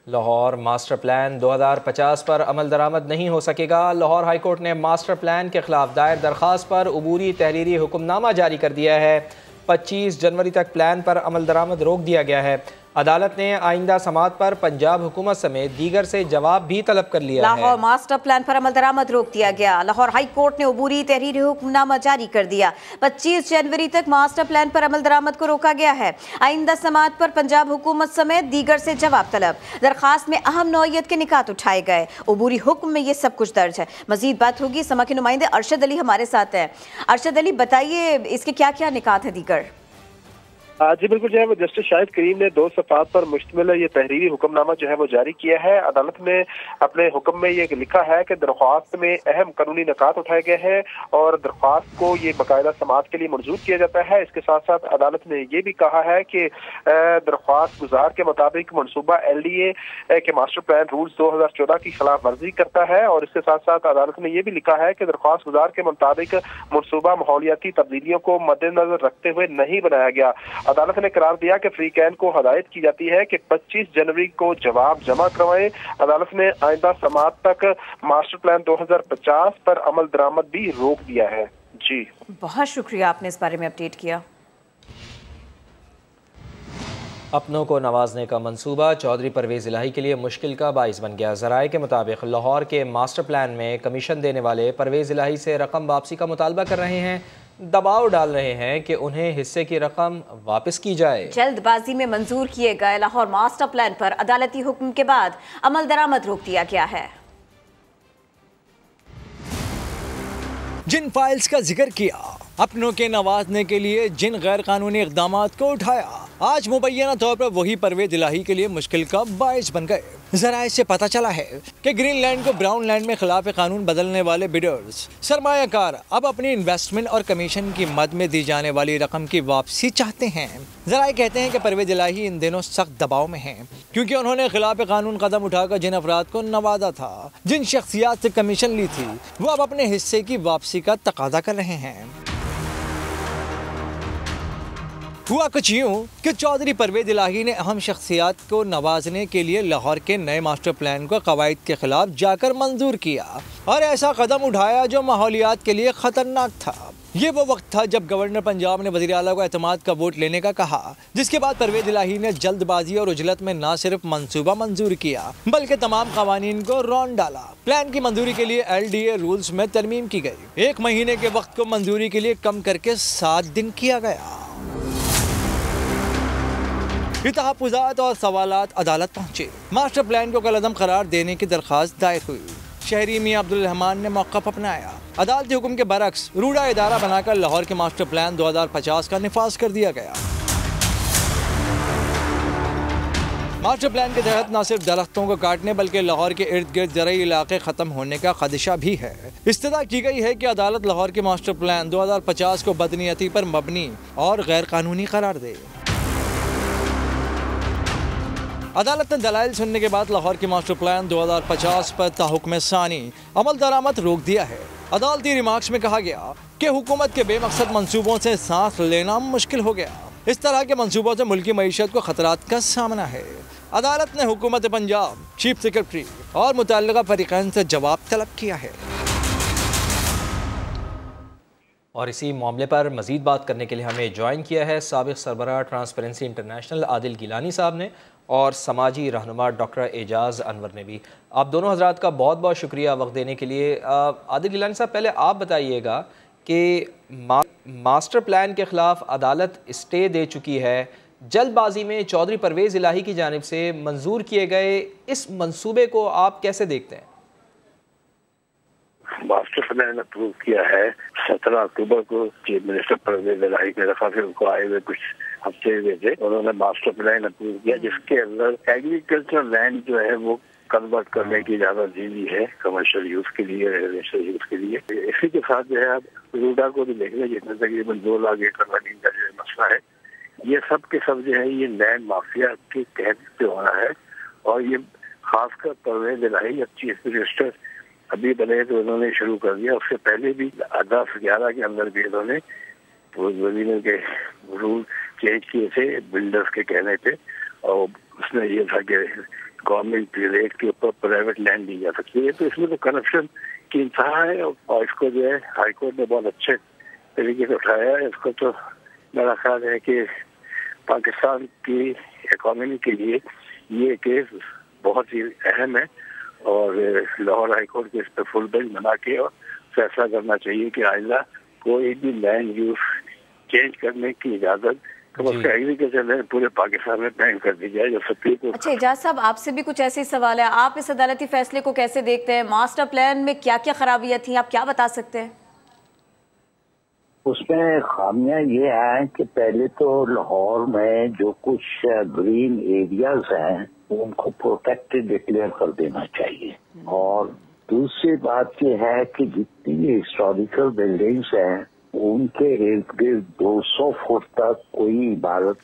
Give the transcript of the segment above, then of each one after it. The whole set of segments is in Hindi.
लाहौर मास्टर प्लान 2050 पर अमल दरामद नहीं हो सकेगा। लाहौर हाईकोर्ट ने मास्टर प्लान के खिलाफ दायर दरख्वास्त पर अबूरी तहरीरी हुक्मनामा जारी कर दिया है। 25 जनवरी तक प्लान पर अमल दरामद रोक दिया गया है। अदालत ने आइंदा समात पर पंजाब हुकूमत समेत दीगर से जवाब भी तलब कर लिया है। लाहौर मास्टर प्लान पर अमल दरामद रोक दिया गया। लाहौर हाई कोर्ट ने अबूरी तहरीरी हुक्मनामा जारी कर दिया। 25 जनवरी तक मास्टर प्लान पर अमल दरामद को रोका गया है। आइंदा समात पर पंजाब हुकूमत समेत दीगर से जवाब तलब। दरखास्त में अहम नौइयत के निकात उठाए गए। अबूरी हुक्म में ये सब कुछ दर्ज है। मजीद बात होगी। समा के नुमाइंदे अरशद अली हमारे साथ हैं। अरशद अली, बताइए इसके क्या क्या निकात है दीगर? जी बिल्कुल, जो है वो जस्टिस शाहिद करीम ने 2 सफ़ात पर मुश्तमिल ये तहरीरी हुक्मनामा जो है वो जारी किया है। अदालत ने अपने हुक्म में ये लिखा है कि दरख्वास्त में अहम कानूनी निकात उठाए गए हैं और दरख्वास्त को ये बाकायदा समात के लिए मंजूर किया जाता है। इसके साथ साथ अदालत ने ये भी कहा है कि दरख्वास्त गुजार के मुताबिक मनसूबा LDA के मास्टर प्लान रूल्स 2014 की खिलाफ वर्जी करता है। और इसके साथ साथ अदालत ने यह भी लिखा है कि दरख्वास्त गुजार के मुताबिक मनसूबा माहौलियाती तब्दीलियों को मद्देनजर रखते हुए नहीं बनाया गया। अदालत ने करार दिया कि फ्रीकैन को हदायत की जाती है कि 25 जनवरी को जवाब जमा करवाएं। अदालत ने आइंदा समात तक मास्टर प्लान 2050 पर अमल दरामद भी रोक दिया है। जी बहुत शुक्रिया, आपने इस बारे में अपडेट किया। अपनों को नवाजने का मंसूबा चौधरी परवेज इलाही के लिए मुश्किल का बाइस बन गया। ज़राए के मुताबिक लाहौर के मास्टर प्लान में कमीशन देने वाले परवेज इलाही से रकम वापसी का मुतालबा कर रहे हैं, दबाव डाल रहे हैं कि उन्हें हिस्से की रकम वापस की जाए। जल्दबाजी में मंजूर किए गए लाहौर मास्टर प्लान पर अदालती हुक्म के बाद अमल दरामद रोक दिया गया है। जिन फाइल्स का जिक्र किया, अपनों के नवाजने के लिए जिन गैर कानूनी इक़दाम को उठाया, आज मुबैना तौर पर वही परवेज इलाही के लिए मुश्किल का बाइस बन गए। ज़राए से पता चला है कि ग्रीनलैंड को ब्राउन लैंड में खिलाफ कानून बदलने वाले बिडर्स सरमायाकार अब अपनी इन्वेस्टमेंट और कमीशन की मद में दी जाने वाली रकम की वापसी चाहते हैं। ज़राए कहते हैं कि परवेज इलाही इन दिनों सख्त दबाव में हैं, क्योंकि उन्होंने खिलाफ कानून कदम उठाकर जिन अफराद को नवाजा था, जिन शख्सियात से कमीशन ली थी, वो अब अपने हिस्से की वापसी का तकादा कर रहे हैं। हुआ कुछ यूँ कि चौधरी परवेज इलाही ने अहम शख्सियात को नवाजने के लिए लाहौर के नए मास्टर प्लान को कवायद के खिलाफ जाकर मंजूर किया और ऐसा कदम उठाया जो माहौलियात के लिए खतरनाक था। ये वो वक्त था जब गवर्नर पंजाब ने वज़ीर आला को एतमाद का वोट लेने का कहा, जिसके बाद परवेज इलाही ने जल्दबाजी और उजलत में न सिर्फ मंसूबा मंजूर किया बल्कि तमाम कवानीन को रौंद डाला। प्लान की मंजूरी के लिए LDA रूल्स में तरमीम की गई। 1 महीने के वक्त को मंजूरी के लिए कम करके 7 दिन किया गया। तहफ़्फ़ुज़ात और सवालात अदालत पहुँचे। मास्टर प्लान को कलअदम करार देने की दरख्वास्त दायर हुई। शहरी मियां अब्दुल रहमान ने मौक़िफ़ अपनाया। अदालती हुक्म के बरक्स रूड़ा इदारा बनाकर लाहौर के मास्टर प्लान 2050 का निफाज कर दिया गया। मास्टर प्लान के तहत न सिर्फ दरख्तों को काटने बल्कि लाहौर के इर्द गिर्द ज़रई इलाके ख़त्म होने का खदशा भी है। इस्तदा की गई है कि अदालत लाहौर के मास्टर प्लान 2050 को बदनीयती पर मबनी और गैर कानूनी करार दे। अदालत ने दलाइल सुनने के बाद लाहौर के मास्टर प्लान 2050 पर ताहुक्म सानी अमल दरामद रोक दिया है। अदालती रिमार्क्स में कहा गया कि हुकूमत के बेमकसद मंसूबों से सांस लेना मुश्किल हो गया। इस तरह के मंसूबों से मुल्की मईशत को खतरात का सामना है। अदालत ने हुकूमत पंजाब, चीफ सेक्रेटरी और मुतल्लिका फरीकैन से जवाब तलब किया है। और इसी मामले पर मज़ीद बात करने के लिए हमें ज्वाइन किया है साबिक़ सरबराह ट्रांसपेरेंसी इंटरनेशनल आदिल गिलानी साहब ने और समाजी रहनुमा डॉक्टर एजाज़ अनवर ने भी। आप दोनों हजरात का बहुत बहुत शुक्रिया वक्त देने के लिए। आदिल गिलानी साहब, पहले आप बताइएगा कि मास्टर प्लान के ख़िलाफ़ अदालत स्टे दे चुकी है, जल्दबाजी में चौधरी परवेज़ इलाही की जानिब से मंजूर किए गए इस मंसूबे को आप कैसे देखते हैं? मास्टर प्लान अप्रूव किया है 17 अक्टूबर को चीफ मिनिस्टर परवेज इलाही के दफा से उनको आए हुए कुछ हफ्ते हुए थे। उन्होंने मास्टर प्लान अप्रूव किया जिसके अंदर एग्रीकल्चर लैंड जो है वो कन्वर्ट करने की इजाजत दी हुई है कमर्शियल यूज के लिए, रेजिडेंशियल यूज के लिए। इसी के साथ जो है आप रूडा को भी देख लें जिसमें तकरीबन 2 लाख एकड़ जमीन का जो मसला है, ये सब के सब जो है ये लैंड माफिया के तहत पे हो रहा है। और ये खासकर परवेज इलाही अब चीफ मिनिस्टर अभी बने तो उन्होंने शुरू कर दिया। उससे पहले भी 10-11 के अंदर भी उन्होंने जमीनों के रूल चेंज किए थे बिल्डर्स के कहने पे। और उसमें ये था कि गवर्नमेंट रेट के ऊपर प्राइवेट लैंड दी जा सकती है। तो इसमें तो करप्शन की इंतहा है और इसको जो है हाईकोर्ट ने बहुत अच्छे तरीके से उठाया है। इसको तो मेरा ख्याल है कि पाकिस्तान की इकोनॉमी के लिए ये केस बहुत ही अहम है और लाहौर हाईकोर्ट को इस पर फुल बेंच बना के और फैसला करना चाहिए कि आइंदा कोई भी लैंड यूज चेंज करने की इजाजत एग्रीकल्चर लैंड पूरे पाकिस्तान में बैन कर दी जाए जो सुप्रीम कोर्ट। अच्छा एजाज साहब, आपसे भी कुछ ऐसे सवाल है, आप इस अदालती फैसले को कैसे देखते हैं? मास्टर प्लान में क्या क्या खराबियां थी, आप क्या बता सकते हैं? उसमें खामियां ये हैं कि पहले तो लाहौर में जो कुछ ग्रीन एरियाज हैं उनको प्रोटेक्टेड डिक्लेयर कर देना चाहिए और दूसरी बात ये है कि जितनी हिस्टोरिकल बिल्डिंग्स हैं उनके इर्द गिर्द 200 फुट तक कोई इमारत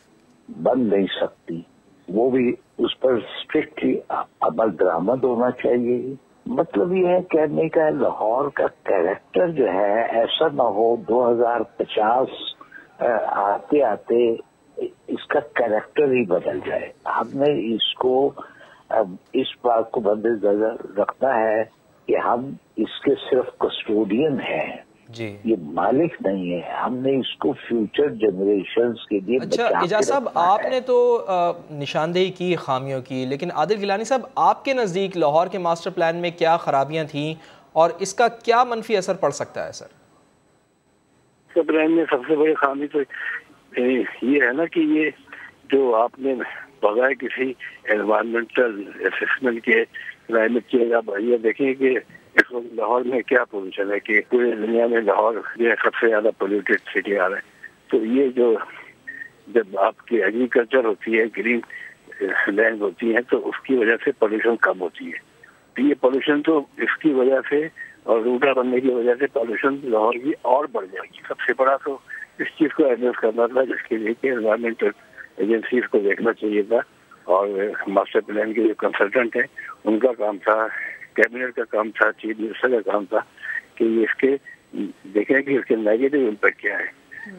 बन नहीं सकती, वो भी उस पर स्ट्रिक्टली अमल दरामद होना चाहिए। मतलब ये है कहने का लाहौर का कैरेक्टर जो है ऐसा ना हो 2050 आते आते इसका कैरेक्टर ही बदल जाए। हमने इसको इस बात को मद्देनजर रखना है कि हम इसके सिर्फ कस्टोडियन हैं जी, ये मालिक नहीं है। हमने इसको फ्यूचर जनरेशंस के लिए अच्छा एजाज साहब, आपने तो निशानदेही की खामियों की, लेकिन आदिल गिलानी साहब आपके नज़दीक लाहौर के मास्टर प्लान में क्या खराबियां थीं और इसका क्या मनफी असर पड़ सकता है? सर प्लान में सबसे बड़ी खामी तो ये है ना कि ये जो आपने बगैर किसी एनवायरमेंटल असेसमेंट के क्लाइमेट चेंज, आप ये देखें कि इस वक्त लाहौर में क्या पोजीशन है कि पूरी दुनिया में लाहौर ये सबसे ज्यादा पोल्यूटेड सिटी आ रहा है। तो ये जो जब आपकी एग्रीकल्चर होती है, ग्रीन लैंड होती है, तो उसकी वजह से पोल्यूशन कम होती है। तो ये पोल्यूशन तो इसकी वजह से और रूटा बनने की वजह से पोल्यूशन लाहौर की और बढ़ जाएगी। सबसे बड़ा तो इस चीज को एड्रेस करना था, जिसके लिए कि एनवायरमेंटल एजेंसीज को देखना चाहिए था और मास्टर प्लान के जो कंसल्टेंट हैं उनका काम था, कैबिनेट का काम था, चीफ मिनिस्टर का काम था कि इसके देखें कि इसके नेगेटिव इम्पैक्ट क्या है।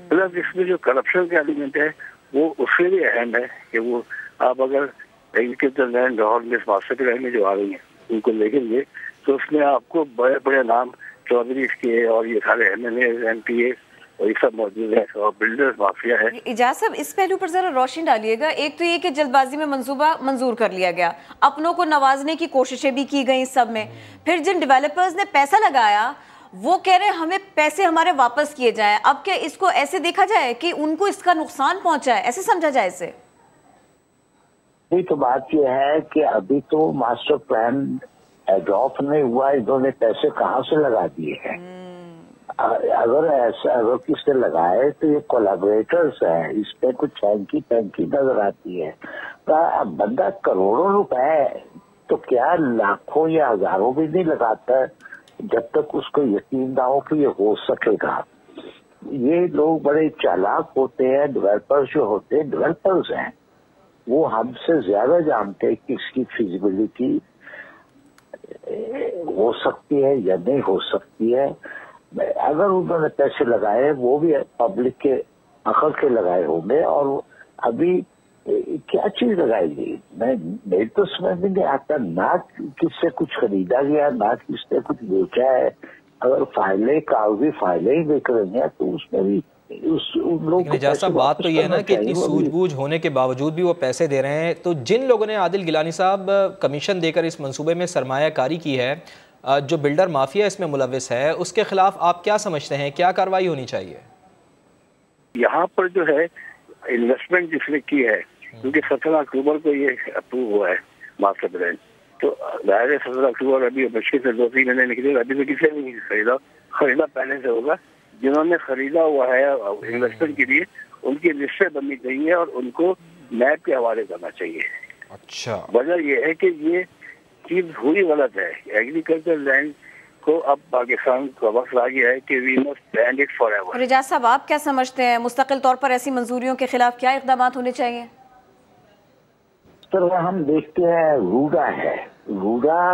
प्लस इसमें जो करप्शन का एलिमेंट है वो उससे भी अहम है कि वो आप अगर एग्रीकल्चर लैंड लाहौर में मास्टर प्लान में जो आ रही है उनको देखेंगे तो उसमें आपको बड़े बड़े नाम चौधरी के और ये सारे MLA MPA और ये सब मौजूद है और बिल्डर्स माफिया है। इजाज साहब, इस पहलू पर जरा रोशनी डालिएगा। एक तो ये कि जल्दबाजी में मंसूबा मंजूर कर लिया गया, अपनों को नवाजने की कोशिशें भी की गई सब में, फिर जिन डेवलपर्स ने पैसा लगाया वो कह रहे हैं हमें पैसे हमारे वापस किए जाएं। अब क्या इसको ऐसे देखा जाए कि उनको इसका नुकसान पहुंचा है, ऐसे समझा जाए इसे? ये तो बात ये है कि अभी तो मास्टर प्लान एडॉप्ट नहीं हुआ, इन्होंने पैसे कहाँ से लगा दिए हैं। अगर किसने लगाए तो ये कोलैबोरेटर्स है, इस पे कुछ छेंकी नजर आती है। तो बंदा करोड़ों रुपए तो क्या लाखों या हजारों भी नहीं लगाता जब तक उसको यकीन ना हो कि ये हो सकेगा। ये लोग बड़े चालाक होते हैं, डेवलपर्स जो होते हैं डेवलपर्स हैं, वो हमसे ज्यादा जानते हैं कि इसकी फिजिबिलिटी हो सकती है या नहीं हो सकती है। अगर उन्होंने पैसे लगाए वो भी पब्लिक के अकल के लगाए होंगे और अभी क्या चीज लगाएगी मैं तो समझ में नहीं आता। ना किससे कुछ खरीदा गया, ना किसने कुछ बेचा है। अगर कागजी फाइलें ही बेच रही हैं तो उसमें भी उन लोग एजाज साहब बात तो ये है ना कि इतनी सूझबूझ होने के बावजूद भी वो पैसे दे रहे हैं। तो जिन लोगों ने आदिल गिलानी साहब कमीशन देकर इस मंसूबे में सरमायाकारी की है, जो बिल्डर माफिया इसमें मुलविस है, उसके खिलाफ आप क्या समझते हैं, क्या कार्रवाई होनी चाहिए? यहाँ पर जो है इन्वेस्टमेंट जिसने की है, क्योंकि 17 अक्टूबर को ये अप्रूव हुआ है मास्टर प्लान, तो जाहिर है 17 अक्टूबर अभी मुश्किल से 2-3 महीने निकले, अभी तो किसी ने नहीं खरीदा पहले से होगा। जिन्होंने खरीदा हुआ है इन्वेस्टमेंट के लिए उनकी लिस्टें बननी चाहिए और उनको नैब के हवाले करना चाहिए। अच्छा, वजह यह है कि ये चीज हुई गलत है। एग्रीकल्चर लैंड को अब पाकिस्तान का वक्त आ गया है कि we must ban it forever. और इजाज साहब आप क्या समझते हैं, मुस्तकिल तौर पर ऐसी मंजूरियों के खिलाफ क्या इक़दाम होने चाहिए? तो हम देखते हैं रूडा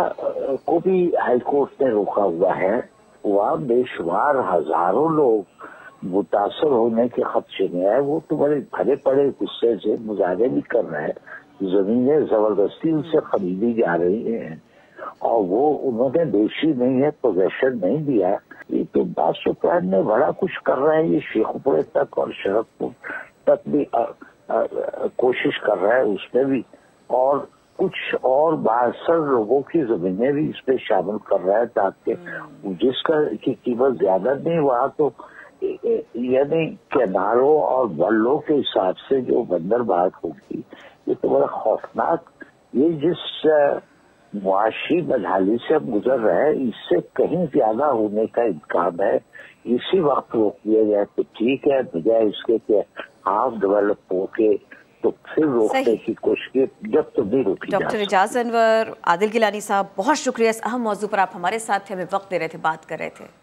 को भी हाईकोर्ट ने रोका हुआ है। वहाँ बेशुमार हजारों लोग मुतासर होने के खदशे में है। वो तो बड़े भरे पड़े गुस्से से मुजाहरे भी कर रहे हैं जमीनें जबरदस्ती उनसे खरीदी जा रही हैं और वो उन्होंने दोषी नहीं है, पोजेशन नहीं दिया। ये तो मास्टर प्लान में बड़ा कुछ कर रहा है, ये शेखपुरे तक और शरदपुर तक भी कोशिश कर रहा है उसमें भी, और कुछ और 62 लोगों की जमीनें भी इस पे शामिल कर रहा है ताकि जिसका की कीमत ज्यादा नहीं वहाँ तो यानी किनारों और बल्लों के हिसाब से जो बंदरबाग होगी, ये तो बड़ा खौफनाक, ये जिस मुआशी बदहाली से अब गुजर रहा है इससे कहीं ज्यादा होने का इम्कान है। इसी वक्त रोक दिया जाए तो ठीक है, बजाय इसके कि हाफ डेवलप होके तो फिर रोकने की कोशिश जब तो नहीं रोकी। डॉक्टर एजाज अनवर, आदिल गिलानी साहब, बहुत शुक्रिया इस अहम मौजू पर आप हमारे साथ थे, हमें वक्त दे रहे थे, बात कर रहे थे।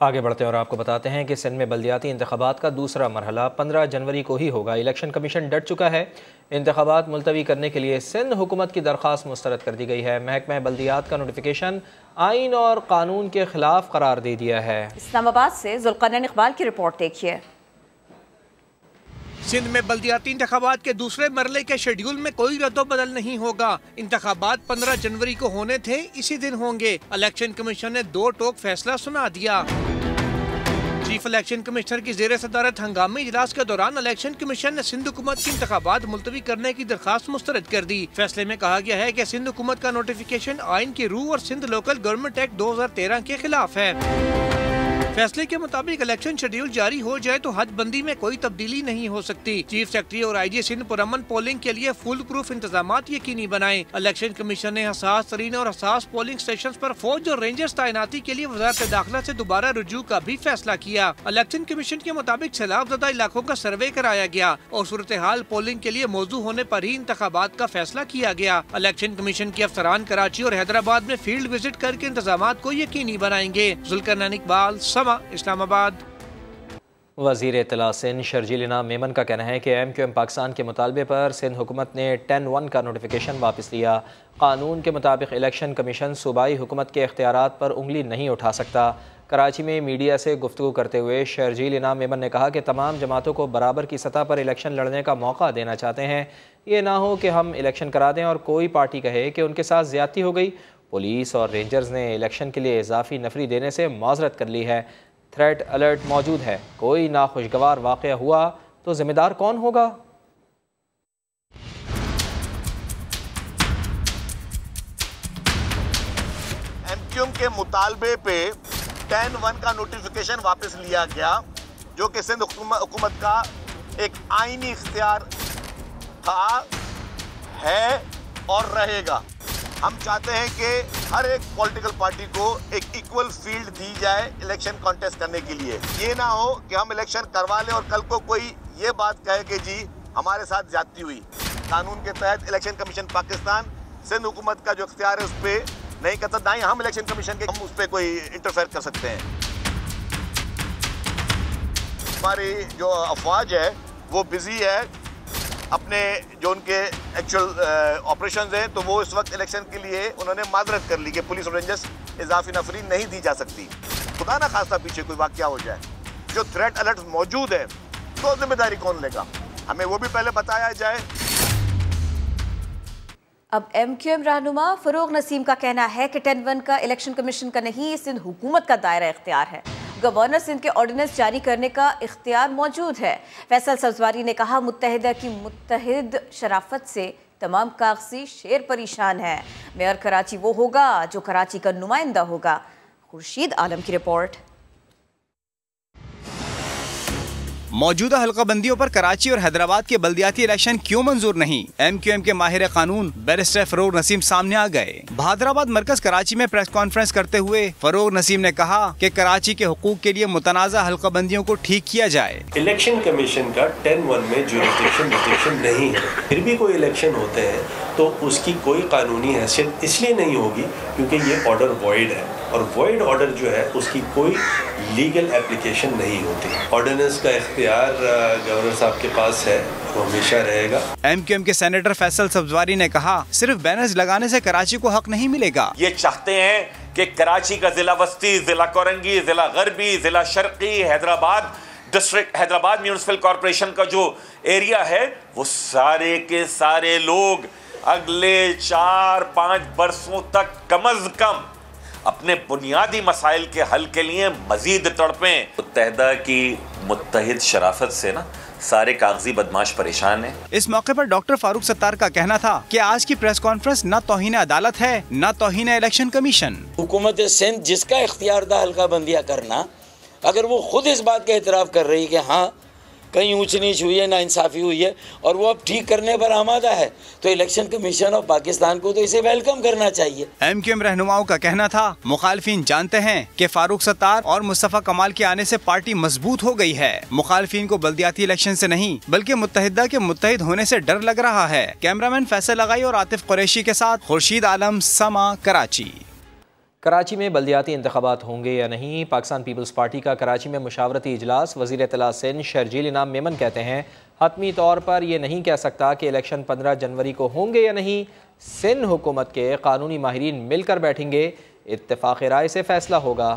आगे बढ़ते हैं और आपको बताते हैं कि सिंध में बल्दियाती इंतखाबात का दूसरा मरहला 15 जनवरी को ही होगा। इलेक्शन कमीशन डट चुका है, इंतखाबात मुलतवी करने के लिए सिंध हुकूमत की दरख्वास्त मुस्तरद कर दी गई है। महकमा बल्दियात का नोटिफिकेशन आइन और कानून के खिलाफ करार दे दिया है। इस्लामाबाद से जुल्करनैन इकबाल की रिपोर्ट देखिए। सिंध में बल्दियाती इंतखाबात के दूसरे मरले के शेड्यूल में कोई रद्दोबदल नहीं होगा। इंतखाबात 15 जनवरी को होने थे, इसी दिन होंगे। इलेक्शन कमीशन ने 2 टोक फैसला सुना दिया। चीफ इलेक्शन कमिश्नर की जेर सदारत हंगामी इजलास के दौरान इलेक्शन कमीशन ने सिंध हुकूमत की इंतखाबात मुलतवी करने की दरखास्त मुस्तरद कर दी। फैसले में कहा गया है कि सिंध हुकूमत का नोटिफिकेशन आइन की रूह और सिंध लोकल गवर्नमेंट एक्ट 2013 के खिलाफ है। फैसले के मुताबिक इलेक्शन शेड्यूल जारी हो जाए तो हदबंदी में कोई तब्दीली नहीं हो सकती। चीफ सेक्रेटरी और IG सिंध पुरअमन पोलिंग के लिए फुल प्रूफ इंतजामात यकीनी बनाएं। इलेक्शन कमीशन ने हसास तरीन और हसास पोलिंग स्टेशन पर फौज और रेंजर्स तैनाती के लिए वजारत दाखिला से दोबारा रुजू का भी फैसला किया। इलेक्शन कमीशन के मुताबिक सैलाबज़दा इलाकों का सर्वे कराया गया और सूरत हाल पोलिंग के लिए मौजू होने पर ही इंतखाबात का फैसला किया गया। इलेक्शन कमीशन के अफसरान कराची और हैदराबाद में फील्ड विजिट करके इंतजामात को यकीनी बनाएंगे। जुल्करनैन इकबाल, इस्लामाबाद। वज़ीर इत्तला सिंध शर्जील इनाम मेमन का कहना है कि MQM पाकिस्तान के मुतालबे पर सिंध हुकूमत ने 10-1 का नोटिफिकेशन वापस लिया। कानून के मुताबिक इलेक्शन कमीशन सूबाई हुकूमत के इख्तियारात पर उंगली नहीं उठा सकता। कराची में मीडिया से गुफ्तगू करते हुए शर्जील इनाम मेमन ने कहा कि तमाम जमातों को बराबर की सतह पर इलेक्शन लड़ने का मौका देना चाहते हैं। ये ना हो कि हम इलेक्शन करा दें और कोई पार्टी कहे कि उनके साथ ज़्यादती हो गई। पुलिस और रेंजर्स ने इलेक्शन के लिए इजाफी नफरी देने से माजरत कर ली है। थ्रेट अलर्ट मौजूद है, कोई नाखुशगवार वाक़या हुआ तो जिम्मेदार कौन होगा? MQM के मुतालबे पे 10-1 का नोटिफिकेशन वापस लिया गया, जो कि सिंध हुकूमत का एक आईनी इख्तियार था, है और रहेगा। हम चाहते हैं कि हर एक पॉलिटिकल पार्टी को एक इक्वल फील्ड दी जाए इलेक्शन कॉन्टेस्ट करने के लिए। ये ना हो कि हम इलेक्शन करवा लें और कल को कोई ये बात कहे कि जी हमारे साथ ज्यादती हुई। कानून के तहत इलेक्शन कमीशन पाकिस्तान सिंध हुकूमत का जो इख्तियार है उस पर नहीं कर सकता, ना ही हम इलेक्शन कमीशन के हम उस पर कोई इंटरफेयर कर सकते हैं। हमारी जो अफवाज है वो बिजी है अपने जो उनके एक्चुअल ऑपरेशंस हैं, तो वो इस वक्त इलेक्शन के लिए उन्होंने माजरत कर ली कि पुलिस और रेंजर्स इजाफी नफरी नहीं दी जा सकती। खुदा ना खास्ता पीछे कोई वाकया हो जाए, जो थ्रेट अलर्ट मौजूद है तो जिम्मेदारी कौन लेगा, हमें वो भी पहले बताया जाए। अब MQM रहनुमा फरोग नसीम का कहना है कि 10-1 का इलेक्शन कमीशन का नहीं, सिंध हुकूमत का दायरा इख्तियार है। गवर्नर सिंध के ऑर्डिनेंस जारी करने का इख्तियार मौजूद है। फैसल सब्जवारी ने कहा, मुत्तहिदा की मुत्तहिद शराफत से तमाम कागजी शेर परेशान है। मेयर कराची वो होगा जो कराची का नुमाइंदा होगा। खुर्शीद आलम की रिपोर्ट। मौजूदा हल्काबंदियों पर कराची और हैदराबाद के बल्दियाती इलेक्शन क्यों मंजूर नहीं? MQM के माहिर कानून बैरिस्टर फरोग नसीम सामने आ गए। बहादुराबाद मरकज कराची में प्रेस कॉन्फ्रेंस करते हुए फरोग नसीम ने कहा कि कराची के हुकूक के लिए मुतनाज़ा हल्काबंदियों को ठीक किया जाए। इलेक्शन कमीशन का 10-1 में जुरिस्डिक्शन नहीं है, फिर भी कोई इलेक्शन होते हैं तो उसकी कोई कानूनी हैसियत इसलिए नहीं होगी क्योंकि ये ऑर्डर वॉइड है, और वॉइड ऑर्डर जो है उसकी कोई लीगल एप्लीकेशन नहीं होती। ऑर्डिनेंस का इख्तियार गवर्नर साहब के पास है, वो हमेशा रहेगा। MQM के सेनेटर फैसल सब्जवारी ने कहा, सिर्फ बैनर्स लगाने से कराची को हक नहीं मिलेगा। ये चाहते हैं कि कराची का जिला वस्ती, जिला कोरंगी, जिला गरबी, जिला Sharki, Hyderabad district Hyderabad municipal corporation का जो एरिया है, वो सारे के सारे लोग अगले 4-5 बरसों तक कम अज कम अपने बुनियादी मसाइल के हल के लिए मजीद तड़पें। मुत्तहिदा की मुत्तहिद शराफत से ना सारे कागजी बदमाश परेशान हैं। इस मौके पर डॉक्टर फारूक सत्तार का कहना था कि आज की प्रेस कॉन्फ्रेंस न तौहीन अदालत है न तौहीन इलेक्शन कमीशन। हुकूमत सिंध जिसका इख्तियार था हल्का बंदियाँ करना, अगर वो खुद इस बात का एतराफ़ कर रही है कि हाँ कहीं ऊंच नीच हुई है, नाइंसाफ़ी हुई है और वो अब ठीक करने पर आमादा है, तो इलेक्शन कमीशन ऑफ पाकिस्तान को तो इसे वेलकम करना चाहिए। MQM रहनुमाओं का कहना था मुखालफिन जानते हैं कि फारूक सत्तार और मुस्तफ़ा कमाल के आने से पार्टी मजबूत हो गई है। मुखालफिन को बल्दियाती इलेक्शन से नहीं बल्कि मुत्तहिदा के मुत्तहिद होने से डर लग रहा है। कैमरामैन फैसल लगाई और आतिफ कुरैशी के साथ खुर्शीद आलम, समा, कराची। कराची में बल्दियाती इंतखाबात होंगे या नहीं, पाकिस्तान पीपल्स पार्टी का कराची में मुशावरती इजलास। वज़ीर इत्तला सिंध शर्जील इनाम मेमन कहते हैं हतमी तौर पर ये नहीं कह सकता कि इलेक्शन 15 जनवरी को होंगे या नहीं। सिंध हुकूमत के कानूनी माहिरीन मिलकर बैठेंगे, इत्तेफाक राय से फैसला होगा।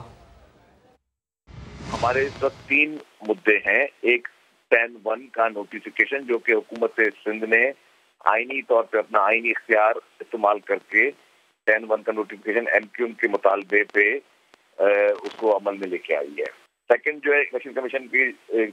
हमारे इस वक्त 3 मुद्दे हैं। एक 10-1 का नोटिफिकेशन जो कि हुकूमत सिंध ने आईनी तौर पर अपना आईनी इख्तियार इस्तेमाल करके 10-1 का नोटिफिकेशन MQM के मुतालबे पे उसको अमल में लेके आई है। सेकंड जो है इलेक्शन कमीशन की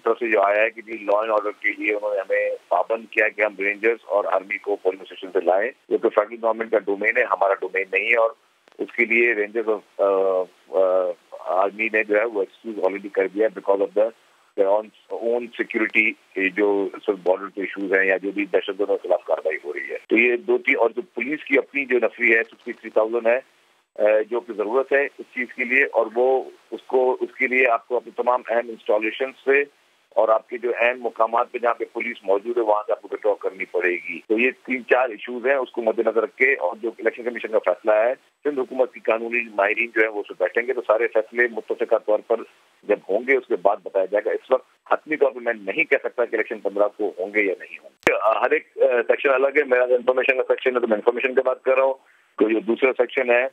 तरफ से जो आया है कि लॉ एंड ऑर्डर के लिए उन्होंने हमें पाबंद किया कि हम रेंजर्स और आर्मी को पोलिंग स्टेशन पे लाएं, जो कि फेडरल गवर्नमेंट का डोमेन है, हमारा डोमेन नहीं है। और उसके लिए रेंजर्स और आर्मी ने जो है वो एक्सक्यूज ऑलरेडी कर दिया because of the own security जो बॉर्डर पे इशूज हैं या जो भी दहशतगर्दों के खिलाफ कार्रवाई हो रही है। तो ये 2-3 और जो पुलिस की अपनी जो नफरी है 63,000 है जो कि जरूरत है इस चीज के लिए, और वो उसके लिए आपको अपने तमाम अहम इंस्टॉलेशन से और आपके जो अहम मुकामात पे जहाँ पे पुलिस मौजूद है वहाँ से आपको विड्रॉ करनी पड़ेगी। तो ये 3-4 इशूज हैं, उसको मद्देनजर रख के और जो इलेक्शन कमीशन का फैसला है, सिंध हुकूमत की कानूनी माहिरीन जो है वो उसमें बैठेंगे तो सारे फैसले मुत्तफ़िका तौर पर जब होंगे उसके बाद बताया जाएगा। इस वक्त हतमी तौर पर मैं नहीं कह सकता कि इलेक्शन 15 को होंगे या नहीं होंगे। हर एक सेक्शन अलग है। मेरा इन्फॉर्मेशन का सेक्शन है तो मैं इन्फॉर्मेशन की बात कर रहा हूँ, तो जो दूसरा सेक्शन है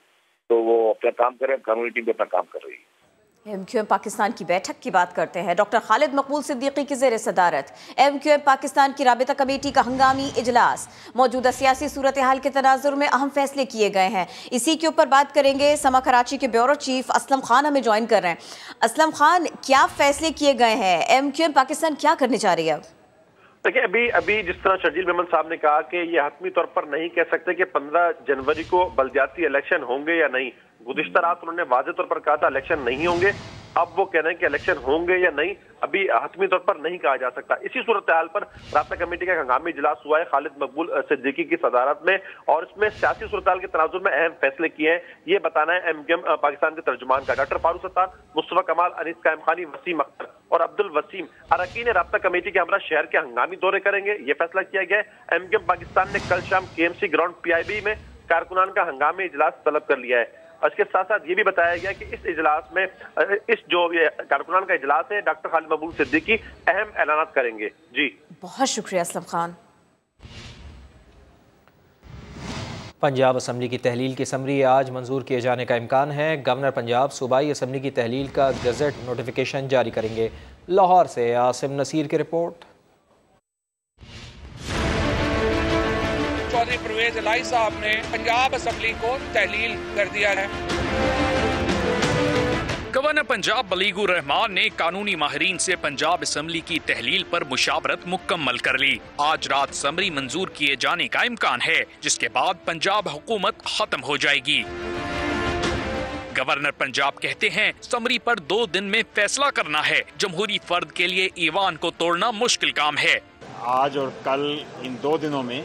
तो वो अपना काम करें, कानूनी टीम अपना काम कर रही है। MQM पाकिस्तान की बैठक की बात करते हैं। डॉक्टर खालिद मकबूल सिद्दीकी की ज़ेर सदारत MQM पाकिस्तान की राबिता कमेटी का हंगामी इजलास। मौजूदा सियासी सूरत हाल के तनाजुर में अहम फैसले किए गए हैं। इसी के ऊपर बात करेंगे। समा कराची के ब्यूरो चीफ असलम खान हमें ज्वाइन कर रहे हैं। असलम खान, क्या फैसले किए गए हैं? MQM पाकिस्तान क्या करने जा रही है? देखिए, अभी जिस तरह शर्जील मेमन साहब ने कहा कि ये हतमी तौर पर नहीं कह सकते कि 15 जनवरी को बल्दियाती इलेक्शन होंगे या नहीं। गुज़िश्ता रात उन्होंने वाज़ेह तौर पर कहा था इलेक्शन नहीं होंगे, अब वो कह रहे हैं कि इलेक्शन होंगे या नहीं अभी हतमी तौर पर नहीं कहा जा सकता। इसी सूरत हाल पर राब्ता कमेटी का हंगामी इजलास हुआ है खालिद मकबूल सिद्दीकी की सदारत में, और इसमें सियासी सूरत हाल के तनाजुर में अहम फैसले किए हैं। ये बताना है MQM पाकिस्तान के तर्जुमान का। डॉक्टर फारूक सत्तार, मुस्तफा कमाल, अनीस कायम खानी, वसीम अख्तर और अब्दुल वसीम अरकान राब्ता कमेटी के हमरा शहर के हंगामी दौरे करेंगे। ये फैसला किया गया है। MQM पाकिस्तान ने कल शाम KMC ग्राउंड PIB में कारकुनान का हंगामी इजलास तलब कर लिया है। इसके साथ साथ ये भी बताया गया कि इस इजलास में इस जो कारकुनान का इजलास है डॉक्टर खालिद मकबूल सिद्दीकी अहम ऐलानात करेंगे। जी बहुत शुक्रिया असलम खान। पंजाब असम्बली की तहलील की समरी आज मंजूर किए जाने का इम्कान है। गवर्नर पंजाब सूबाई असम्बली की तहलील का गजट नोटिफिकेशन जारी करेंगे। लाहौर से आसिम नसीर की रिपोर्ट। चौधरी परवेज इलाही साहब ने पंजाब असम्बली को तहलील कर दिया है। गवर्नर पंजाब बलीगुर रहमान ने कानूनी माहिरीन से पंजाब असम्बली की तहलील पर मुशावरत मुकम्मल कर ली। आज रात समरी मंजूर किए जाने का इम्कान है, जिसके बाद पंजाब हुकूमत खत्म हो जाएगी। गवर्नर पंजाब कहते हैं समरी पर 2 दिन में फैसला करना है। जमहूरी फर्द के लिए ईवान को तोड़ना मुश्किल काम है। आज और कल इन 2 दिनों में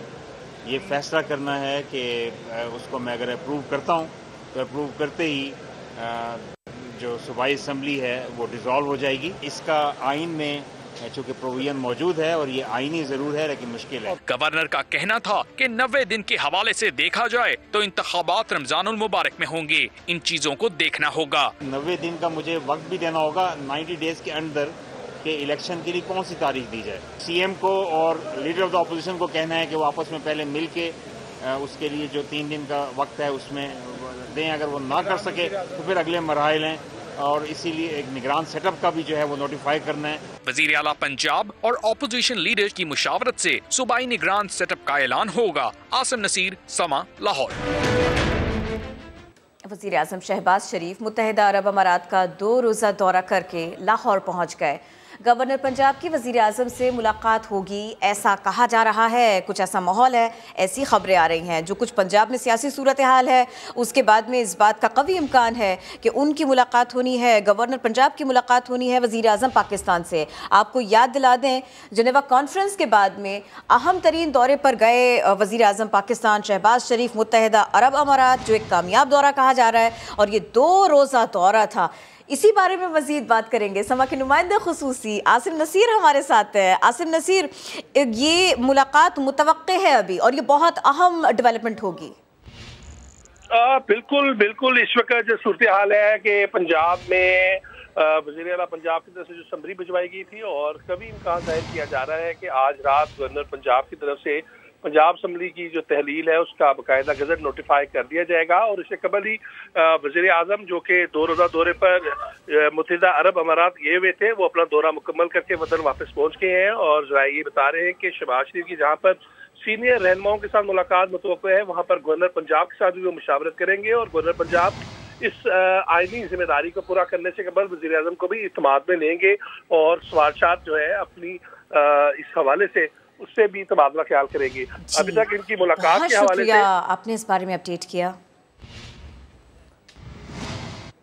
ये फैसला करना है कि उसको मैं अगर अप्रूव करता हूँ तो अप्रूव करते ही जो सूबाई असम्बली है वो डिसॉल्व हो जाएगी। इसका आइन में चूँकि प्रोविजन मौजूद है और ये आइनी जरूर है लेकिन मुश्किल है। गवर्नर का कहना था कि 90 दिन के हवाले से देखा जाए तो इंतखाबात रमजानुल मुबारक में होंगे। इन चीजों को देखना होगा। 90 दिन का मुझे वक्त भी देना होगा 90 डेज के अंदर के इलेक्शन के लिए कौन सी तारीख दी जाए। CM को और लीडर ऑफ द अपोजिशन को कहना है कि वो आपस में पहले मिल के उसके लिए जो 3 दिन का वक्त है उसमें दें। अगर वो ना कर सके तो फिर अगले मराहल हैं और इसीलिए एक निगरान सेटअप का भी जो है वो नोटिफाई करना है। वजीर आला पंजाब और ऑपोजिशन लीडर की मुशावरत से सूबाई निगरान सेटअप का ऐलान होगा। आसिम नसीर, समा, लाहौर। वज़ीर आज़म शहबाज शरीफ मुत्तहिदा अरब अमारात का 2 रोज़ा दौरा करके लाहौर पहुँच गए। गवर्नर पंजाब की वज़ीर आज़म से मुलाकात होगी ऐसा कहा जा रहा है, कुछ ऐसा माहौल है, ऐसी खबरें आ रही हैं। जो कुछ पंजाब में सियासी सूरत हाल है उसके बाद में इस बात का कवी इम्कान है कि उनकी मुलाकात होनी है, गवर्नर पंजाब की मुलाकात होनी है वज़ीर आज़म पाकिस्तान से। आपको याद दिला दें, जेनेवा कॉन्फ्रेंस के बाद में अहम तरीन दौरे पर गए वज़ीर आज़म पाकिस्तान शहबाज शरीफ मुत्तहिदा अरब अमारात, जो एक कामयाब दौरा कहा जा रहा है, और ये 2 रोज़ा दौरा था। इसी बारे में मजीद बात करेंगे। समा के नुमाइंदा खुसूसी आसिम नसीर हमारे साथ है। आसिम नसीर, ये मुलाकात मुतवक्के है अभी और ये बहुत अहम डेवलपमेंट होगी। बिल्कुल बिल्कुल। इस वक्त जो सूरत हाल है कि पंजाब में वज़ीर आला पंजाब की तरफ से जो समरी भिजवाई गई थी और कभी इम्कान जाहिर किया जा रहा है कि आज रात गवर्नर पंजाब की तरफ से पंजाब असम्बली की जो तहलील है उसका बाकायदा गजट नोटिफाई कर दिया जाएगा। और इससे कबल ही वज़ीर आज़म जो कि 2 रोज़ा दौरे पर मुत्तहिदा अरब अमारात गए हुए थे, वो अपना दौरा मुकम्मल करके वतन वापस पहुंच गए हैं। और ज़राए ये बता रहे हैं कि शहबाज शरीफ की जहाँ पर सीनियर रहनुमाओं के साथ मुलाकात मुतवक्किल है, वहाँ पर गवर्नर पंजाब के साथ भी वो मुशावरत करेंगे। और गवर्नर पंजाब इस आईनी जिम्मेदारी को पूरा करने से कबल वज़ीर आज़म को भी इत्मीनान में लेंगे और सवालशात जो है अपनी इस हवाले से उससे भी तबादला ख्याल करेंगे। अभी तक इनकी मुलाकात के हवाले से आपने इस बारे में अपडेट किया।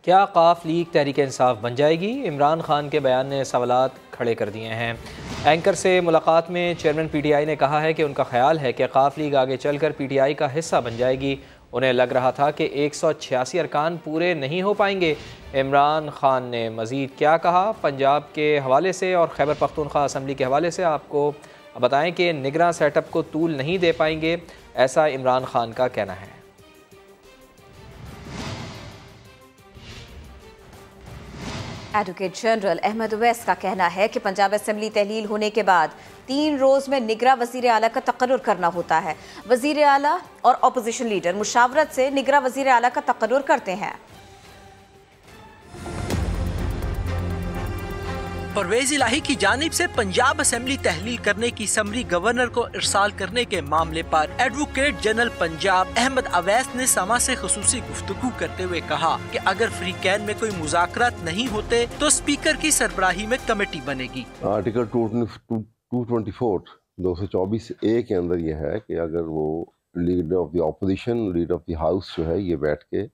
क्या काफ लीग तहरीक इंसाफ बन जाएगी? इमरान खान के बयान ने सवालात खड़े कर दिए हैं। एंकर से मुलाकात में चेयरमैन पीटीआई ने कहा है कि उनका ख्याल है कि काफ लीग आगे चलकर पीटीआई का हिस्सा बन जाएगी। उन्हें लग रहा था कि 186 अरकान पूरे नहीं हो पाएंगे। इमरान खान ने मज़ीद क्या कहा, पंजाब के हवाले से और खैबर पख्तूनख्वा असम्बली के हवाले से आपको बताएं कि निगरान सेटअप को तूल नहीं दे पाएंगे, ऐसा इमरान खान का कहना है। एडवोकेट जनरल अहमद उवैस का कहना है कि पंजाब असम्बली तहलील होने के बाद 3 रोज़ में निगरां वज़ीर आला का तकर्रुर करना होता है। वज़ीर आला और अपोजिशन लीडर मुशावरत से निगरां वज़ीर आला का तकर्रुर करते हैं। परवेज इलाही की जानिब से पंजाब असेंबली तहलील करने की समरी गवर्नर को इरसाल करने के मामले पर एडवोकेट जनरल पंजाब अहमद अवैस ने समा से खुसूसी गुफ्तगू करते हुए कहा कि अगर फ्री कैन में कोई मुज़ाकरात नहीं होते तो स्पीकर की सरबराही में कमेटी बनेगी। आर्टिकल 224(a) के अंदर यह है कि अगर वो leader of the opposition, leader of the house जो है, ये बैठ के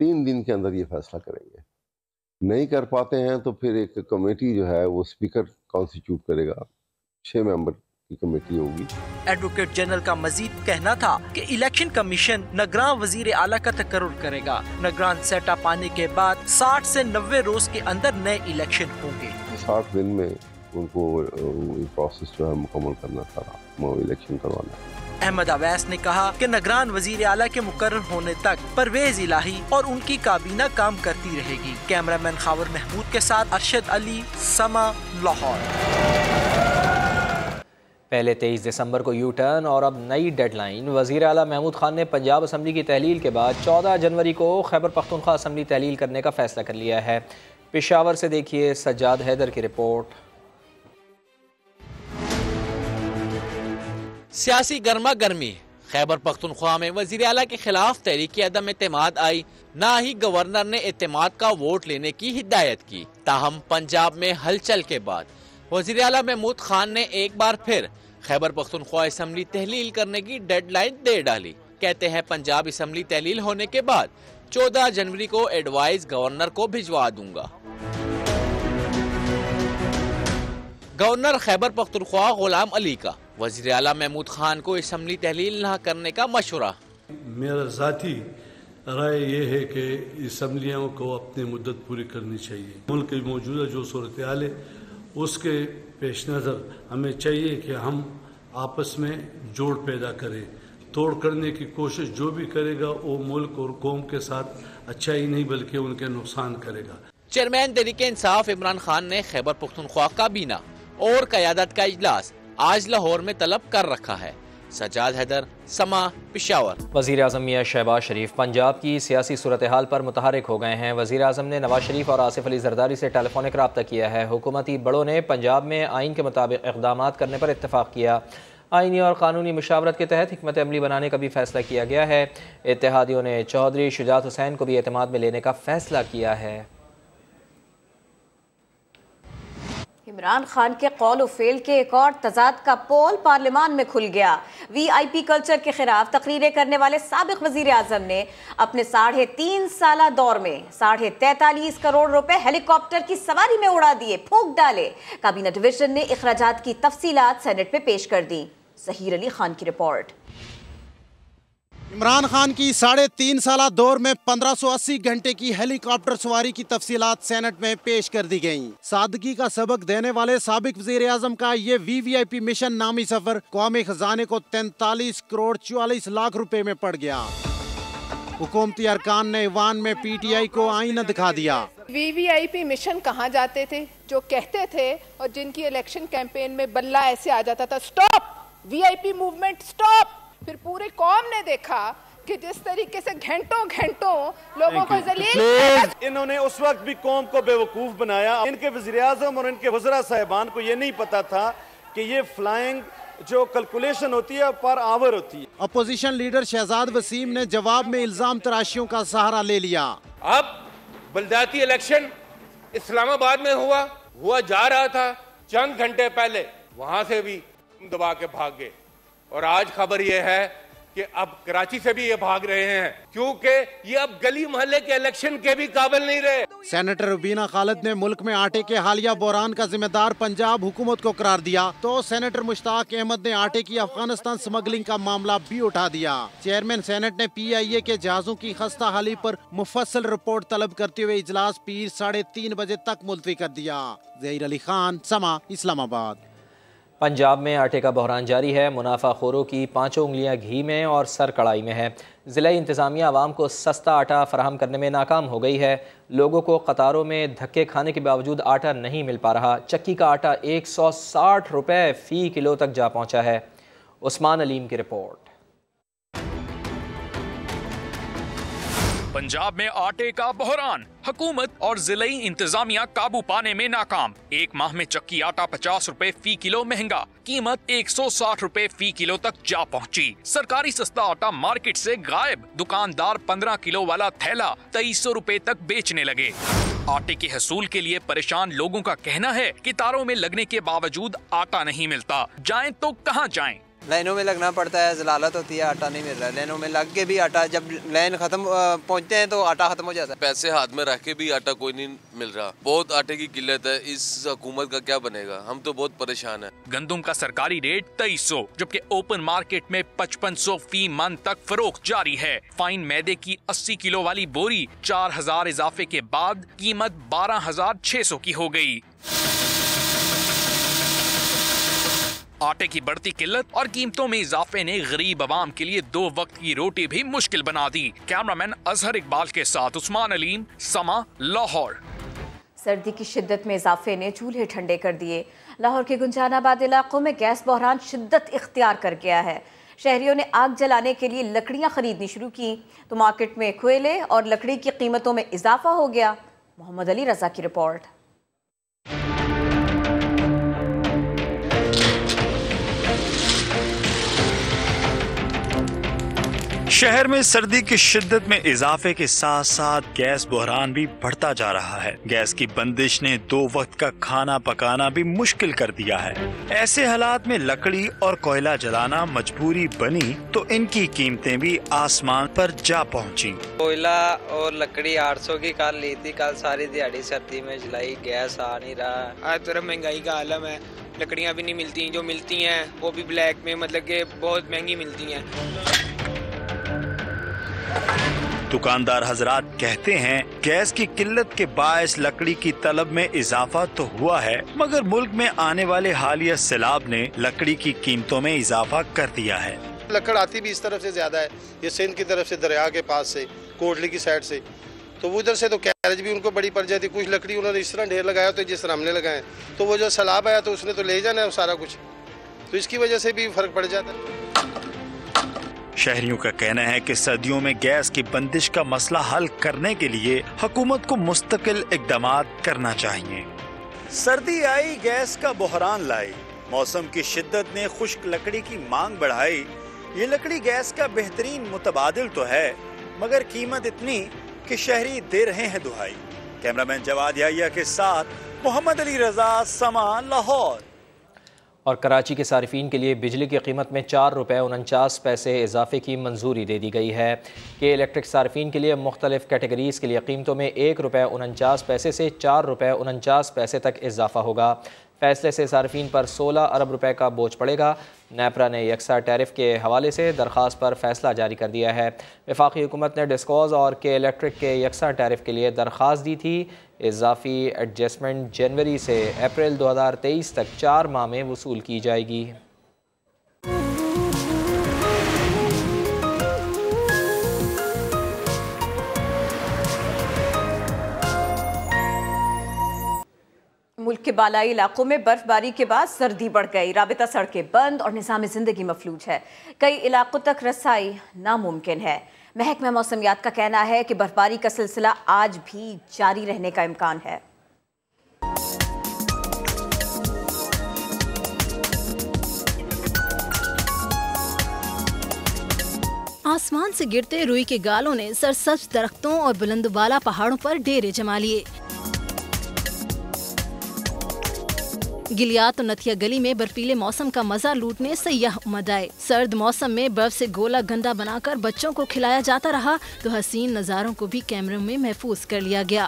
3 दिन के अंदर ये फैसला करेंगे। नहीं कर पाते हैं तो फिर एक कमेटी जो है वो स्पीकर कॉन्स्टिट्यूट करेगा, 6 मेंबर की कमेटी होगी। एडवोकेट जनरल का मजीद कहना था कि इलेक्शन कमीशन निगरान वजीर आला का तकर्रुर करेगा। निगरान सेटअप आने के बाद 60 से 90 रोज के अंदर नए इलेक्शन होंगे। 60 दिन में उनको प्रोसेस जो है मुकम्मल करना था, इलेक्शन करवाना। अहमद अवैस ने कहा कि निगरान वजीर आला के मुकर्रर होने तक परवेज इलाही और उनकी काबीना काम करती रहेगी। कैमरामैन खावर महमूद के साथ अरशद अली, समा, लाहौर। पहले 23 दिसंबर को यू टर्न और अब नई डेडलाइन। वज़ीर आला महमूद खान ने पंजाब असम्बली की तहलील के बाद 14 जनवरी को खैबर पख्तूनख्वा असम्बली तहलील करने का फैसला कर लिया है। पेशावर से देखिए सज्जाद हैदर की रिपोर्ट। सियासी गर्मा गर्मी। खैबर पख्तूनख्वा में वज़ीर आला के खिलाफ तहरीक अदम एतमाद आई, ना ही गवर्नर ने एतमाद का वोट लेने की हिदायत की। ताहम पंजाब में हलचल के बाद वज़ीर आला महमूद खान ने एक बार फिर खैबर पख्तूनख्वा असम्बली तहलील करने की डेडलाइन दे डाली। कहते हैं पंजाब असम्बली तहलील होने के बाद 14 जनवरी को एडवाइस गवर्नर को भिजवा दूंगा। गवर्नर खैबर पख्तूनख्वा गुलाम अली का वज़ीर आला महमूद खान को असम्बली तहलील न करने का मशवरा। मेरा ज़ाती राय ये है कि असम्बलियों को अपनी मुद्दत पूरी करनी चाहिए। मुल्क की मौजूदा जो सूरत हाल है उसके पेश नज़र हमें चाहिए कि हम आपस में जोड़ पैदा करें। तोड़ करने की कोशिश जो भी करेगा वो मुल्क और कौम के साथ अच्छा ही नहीं बल्कि उनके नुकसान करेगा। चेयरमैन तहरीक इंसाफ इमरान खान ने खैबर पख्तूनख्वा काबीना और क़यादत का इजलास आज लाहौर में तलब कर रखा है। सजाद हैदर, समा, पेशावर। वज़ीर आज़म मियां शहबाज शरीफ पंजाब की सियासी सूरत हाल पर मुतहरिक हो गए हैं। वज़ीर आज़म ने नवाज शरीफ और आसिफ अली जरदारी से टेलीफोनिक रब्ता किया है। हुकूमती बड़ों ने पंजाब में आइन के मुताबिक इक़दाम करने पर इत्तफाक किया। आइनी और कानूनी मुशावरत के तहत हिकमत अमली बनाने का भी फैसला किया गया है। इत्तेहादियों ने चौधरी शुजात हुसैन को भी एतमाद में लेने का फैसला किया है। इमरान खान के कौल व फेल के एक और तजाद का पोल पार्लियामान में खुल गया। VIP कल्चर के खिलाफ तकरीरें करने वाले साबिक वजीर आजम ने अपने 3.5 साला दौर में 43.5 करोड़ रुपए हेलीकॉप्टर की सवारी में उड़ा दिए, फूंक डाले। काबीना डिवीजन ने इखराजात की तफसीलात सेनेट में पेश कर दी। ज़हीर अली खान की रिपोर्ट। इमरान खान की 3.5 साला दौर में 1580 घंटे की हेलीकॉप्टर सवारी की तफसीलात सेनेट में पेश कर दी गयी। सादगी का सबक देने वाले साबिक वज़ीर आज़म का ये VVIP मिशन नामी सफर कौमी खजाने को 43 करोड़ 44 लाख रुपए में पड़ गया। हुकूमती अरकान ने ईवान में PTI को आईना दिखा दिया। VVIP मिशन कहाँ जाते थे, जो कहते थे और जिनकी इलेक्शन कैंपेन में बल्ला ऐसे आ जाता था, स्टॉप VIP मूवमेंट स्टॉप। फिर पूरी कौम ने देखा कि जिस तरीके से घंटों लोगों को जलील, इन्होंने उस वक्त भी कौम को बेवकूफ बनाया। इनके वज़ीर आज़म और इनके वज़रा साहिबान को ये नहीं पता था कि ये फ्लाइंग जो कैलकुलेशन होती है पर आवर होती है। अपोजिशन लीडर शहजाद वसीम ने जवाब में इल्जाम तराशियों का सहारा ले लिया। अब बलदाती इलेक्शन इस्लामाबाद में हुआ जा रहा था, चंद घंटे पहले वहां से भी दबा के भाग गए और आज खबर यह है कि अब कराची से भी ये भाग रहे हैं, क्योंकि ये अब गली मोहल्ले के इलेक्शन के भी काबिल नहीं रहे। सेनेटर रुबीना खालिद ने मुल्क में आटे के हालिया बहरान का जिम्मेदार पंजाब हुकूमत को करार दिया, तो सेनेटर मुश्ताक अहमद ने आटे की अफगानिस्तान स्मगलिंग का मामला भी उठा दिया। चेयरमैन सेनेट ने PIA के जहाजों की खस्ता हाली पर मुफस्सल रिपोर्ट तलब करते हुए इजलास पीर 3:30 बजे तक मुलतवी कर दिया। ज़हीर अली खान, समा, इस्लामाबाद। पंजाब में आटे का बहरान जारी है। मुनाफाखोरों की 5 उंगलियां घी में और सर कढ़ाई में है। ज़िला इंतज़ामिया आवाम को सस्ता आटा फराहम करने में नाकाम हो गई है। लोगों को कतारों में धक्के खाने के बावजूद आटा नहीं मिल पा रहा। चक्की का आटा 160 रुपये फ़ी किलो तक जा पहुँचा है। उस्मान अलीम की रिपोर्ट। पंजाब में आटे का बहरान, हुकूमत और जिलाई इंतजामिया काबू पाने में नाकाम। एक माह में चक्की आटा 50 रुपए फी किलो महंगा, कीमत 160 रुपए फी किलो तक जा पहुंची। सरकारी सस्ता आटा मार्केट से गायब। दुकानदार 15 किलो वाला थैला 2300 रुपए तक बेचने लगे। आटे के हसूल के लिए परेशान लोगों का कहना है कि तारों में लगने के बावजूद आटा नहीं मिलता। जाएं तो कहां जाएं? लाइनों में लगना पड़ता है, जलालत होती है, आटा नहीं मिल रहा है। लाइनों में लग के भी आटा, जब लाइन खत्म पहुंचते हैं तो आटा खत्म हो जाता है। पैसे हाथ में रख के भी आटा कोई नहीं मिल रहा। बहुत आटे की किल्लत है। इस हुकूमत का क्या बनेगा? हम तो बहुत परेशान हैं। गंदुम का सरकारी रेट 2300, जबकि ओपन मार्केट में 5500 फी मन तक फरोख्त जारी है। फाइन मैदे की 80 किलो वाली बोरी 4000 इजाफे के बाद कीमत 12600 की हो गई। आटे की बढ़ती किल्लत और कीमतों में इजाफे ने गरीब आवाम के लिए 2 वक्त की रोटी भी मुश्किल बना दी। कैमरामैन अजहर इकबाल के साथ उस्मान अलीम, समा, लाहौर। सर्दी की शिद्दत में इजाफे ने चूल्हे ठंडे कर दिए। लाहौर के गुंजानाबाद इलाकों में गैस बहरान शिद्दत इख्तियार कर गया है। शहरियों ने आग जलाने के लिए लकड़ियां खरीदनी शुरू की तो मार्केट में कोयले और लकड़ी की कीमतों में इजाफा हो गया। मोहम्मद अली रजा की रिपोर्ट। शहर में सर्दी की शिद्दत में इजाफे के साथ साथ गैस बहरान भी बढ़ता जा रहा है। गैस की बंदिश ने 2 वक्त का खाना पकाना भी मुश्किल कर दिया है। ऐसे हालात में लकड़ी और कोयला जलाना मजबूरी बनी तो इनकी कीमतें भी आसमान पर जा पहुंची। कोयला और लकड़ी 800 की कल ली थी, कल सारी दिहाड़ी सर्दी में जलाई, गैस आ नहीं रहा। आज तरफ महंगाई का आलम है, लकड़ियाँ भी नहीं मिलती, जो मिलती हैं वो भी ब्लैक में, मतलब कि बहुत महंगी मिलती हैं। दुकानदार हजरात कहते हैं गैस की किल्लत के बायस लकड़ी की तलब में इजाफा तो हुआ है, मगर मुल्क में आने वाले हालिया सैलाब ने लकड़ी की कीमतों में इजाफा कर दिया है। लकड़ आती भी इस तरफ से ज्यादा है, ये सिंध की तरफ से, दरिया के पास से, कोटली की साइड से, तो वो उधर से तो कैरेज भी उनको बड़ी पड़ जाती। कुछ लकड़ी उन्होंने इस तरह ढेर लगाया तो जिस तरह हमने लगाए, तो वो जो सैलाब आया तो उसने तो ले जाना है सारा कुछ, तो इसकी वजह से भी फर्क पड़ जाता है। शहरियों का कहना है कि सर्दियों में गैस की बंदिश का मसला हल करने के लिए हुकूमत को मुस्तकिल इक़दाम करना चाहिए। सर्दी आई, गैस का बहरान लाई, मौसम की शिद्दत ने खुश्क लकड़ी की मांग बढ़ाई। ये लकड़ी गैस का बेहतरीन मुतबादिल तो है, मगर कीमत इतनी कि शहरी दे रहे हैं दुहाई। कैमरामैन जवाद याहिया के साथ मोहम्मद अली रजा, समा, लाहौर। और कराची के सारिफीन के लिए बिजली की कीमत में 4 रुपये 49 पैसे इजाफे की मंजूरी दे दी गई है कि इलेक्ट्रिक सारिफीन के लिए मुख्तलिफ कैटेगरीज़ के लिए कीमतों में 1 रुपये 49 पैसे से 4 रुपये 49 पैसे तक इजाफा होगा। फैसले से सार्फिन पर 16 अरब रुपए का बोझ पड़ेगा। नेपरा ने यकसा टैरिफ के हवाले से दरख्वास्त पर फैसला जारी कर दिया है। वफाकी हुकूमत ने डिस्कोज और के इलेक्ट्रिक के यकसा टैरिफ के लिए दरख्वास्त दी थी। इजाफी एडजस्टमेंट जनवरी से अप्रैल 2023 तक 4 माह में वसूल की जाएगी। मुल्क के बालाई इलाकों में बर्फबारी के बाद सर्दी बढ़ गई, राबिता सड़कें बंद और निज़ाम ज़िंदगी मफलूज है। कई इलाकों तक रसाई नामुमकिन है। महकमा मौसमियात का कहना है कि बर्फबारी का सिलसिला आज भी जारी रहने का इम्कान है। आसमान से गिरते रुई के गालों ने सरसब्ज दरख्तों और बुलंदबाला पहाड़ों पर डेरे जमा लिए। गिलियात और नथिया गली में बर्फीले मौसम का मजा लूटने सयाह उमड़ आए। सर्द मौसम में बर्फ से गोला गंदा बनाकर बच्चों को खिलाया जाता रहा तो हसीन नज़ारों को भी कैमरों में महफूज कर लिया गया।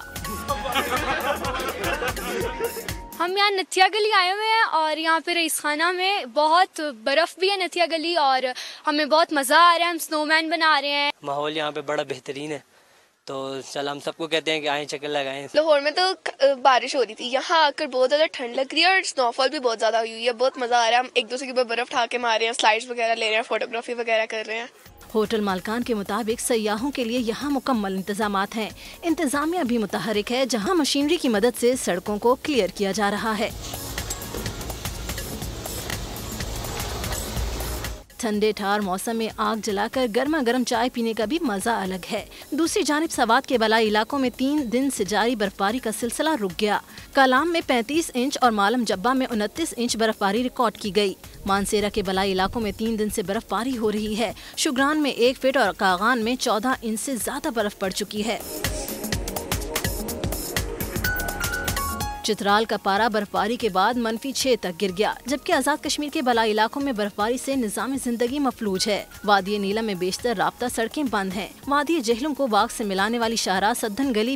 हम यहाँ नथिया गली आए हुए हैं और यहाँ पे रईस खाना में बहुत बर्फ भी है नथिया गली, और हमें बहुत मज़ा आ रहा है। हम स्नोमैन बना रहे हैं। माहौल यहाँ पे बड़ा बेहतरीन है, तो चल हम सबको कहते हैं कि आए चक्कर लगाएं। लाहौर में तो बारिश हो रही थी, यहाँ आकर बहुत ज़्यादा ठंड लग रही है और स्नोफॉल भी बहुत ज़्यादा हुई है। बहुत मज़ा आ रहा है। हम एक दूसरे के ऊपर बर्फ ठाके मार रहे हैं, स्लाइड्स वगैरह ले रहे हैं, फोटोग्राफी वगैरह कर रहे हैं। होटल मालकान के मुताबिक सयाहों के लिए यहाँ मुकम्मल इंतजामात हैं। इंतजामिया भी मुतहरिक है, जहाँ मशीनरी की मदद से सड़कों को क्लियर किया जा रहा है। ठंडे ठार मौसम में आग जलाकर गर्मा गर्म चाय पीने का भी मजा अलग है। दूसरी जानिब सवात के बलाई इलाकों में 3 दिन से जारी बर्फबारी का सिलसिला रुक गया। कलाम में 35 इंच और मालम जब्बा में 29 इंच बर्फबारी रिकॉर्ड की गई। मानसेरा के बलाई इलाकों में 3 दिन से बर्फबारी हो रही है। शुगरान में 1 फीट और कागान में 14 इंच से ज्यादा बर्फ पड़ चुकी है। चित्राल का पारा बर्फबारी के बाद -6 तक गिर गया, जबकि आजाद कश्मीर के बलाई इलाकों में बर्फबारी से निज़ाम ज़िंदगी मफलूज है। वादी नीलम में बेशतर राब्ता सड़कें बंद हैं। वादी जहलुम को बाग से मिलाने वाली शाहराह सद्दन गली